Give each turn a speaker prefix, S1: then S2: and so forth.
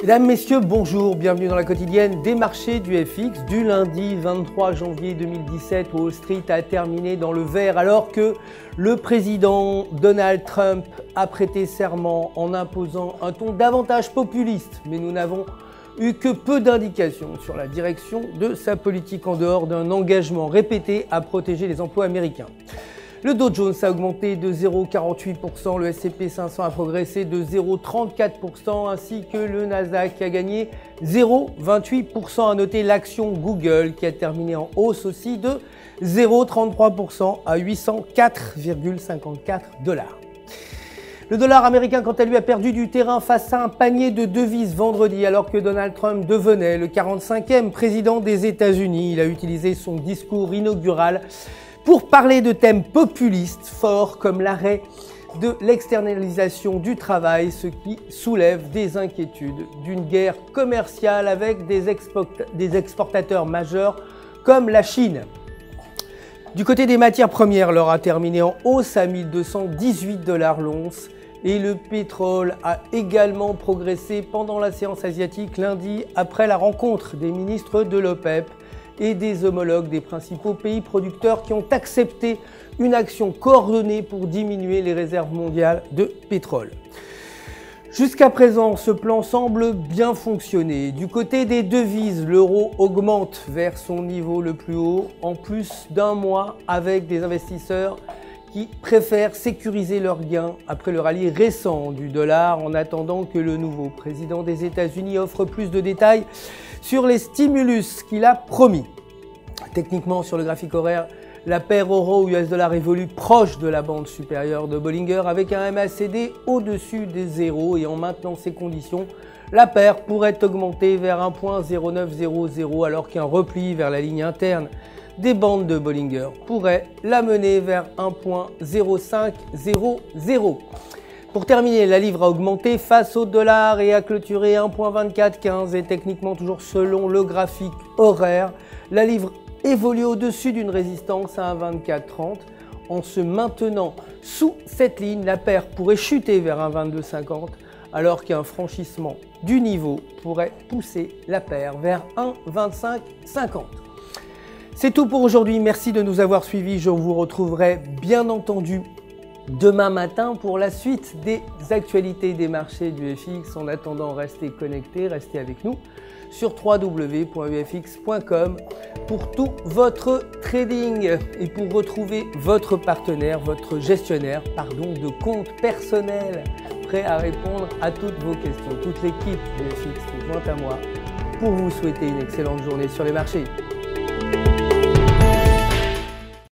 S1: Mesdames, Messieurs, bonjour, bienvenue dans la quotidienne des marchés du FX. Du lundi 23 janvier 2017, Wall Street a terminé dans le vert alors que le président Donald Trump a prêté serment en imposant un ton davantage populiste. Mais nous n'avons eu que peu d'indications sur la direction de sa politique en dehors d'un engagement répété à protéger les emplois américains. Le Dow Jones a augmenté de 0,48%, le S&P 500 a progressé de 0,34% ainsi que le Nasdaq qui a gagné 0,28%. À noter l'action Google qui a terminé en hausse aussi de 0,33% à 804,54 $. Le dollar américain, quant à lui, a perdu du terrain face à un panier de devises vendredi alors que Donald Trump devenait le 45e président des États-Unis. Il a utilisé son discours inaugural pour parler de thèmes populistes forts comme l'arrêt de l'externalisation du travail, ce qui soulève des inquiétudes d'une guerre commerciale avec des exportateurs majeurs comme la Chine. Du côté des matières premières, l'or a terminé en hausse à 1218 $ l'once et le pétrole a également progressé pendant la séance asiatique lundi après la rencontre des ministres de l'OPEP et des homologues des principaux pays producteurs qui ont accepté une action coordonnée pour diminuer les réserves mondiales de pétrole. Jusqu'à présent, ce plan semble bien fonctionner. Du côté des devises, l'euro augmente vers son niveau le plus haut en plus d'un mois avec des investisseurs qui préfèrent sécuriser leurs gains après le rallye récent du dollar en attendant que le nouveau président des États-Unis offre plus de détails sur les stimulus qu'il a promis. Techniquement, sur le graphique horaire, la paire euro-US dollar évolue proche de la bande supérieure de Bollinger avec un MACD au-dessus des zéros et en maintenant ces conditions, la paire pourrait augmenter vers 1.0900 alors qu'un repli vers la ligne interne des bandes de Bollinger pourrait l'amener vers 1.0500. Pour terminer, la livre a augmenté face au dollar et a clôturé 1.2415 et techniquement toujours selon le graphique horaire, la livre évolue au-dessus d'une résistance à 1,2430. En se maintenant sous cette ligne, la paire pourrait chuter vers 1,2250 alors qu'un franchissement du niveau pourrait pousser la paire vers 1,2550. C'est tout pour aujourd'hui, merci de nous avoir suivis, je vous retrouverai bien entendu demain matin pour la suite des actualités des marchés du FX. En attendant, restez connectés, restez avec nous sur www.ufx.com pour tout votre trading et pour retrouver votre partenaire, votre gestionnaire de compte personnel prêt à répondre à toutes vos questions. Toute l'équipe de FX est jointe à moi pour vous souhaiter une excellente journée sur les marchés.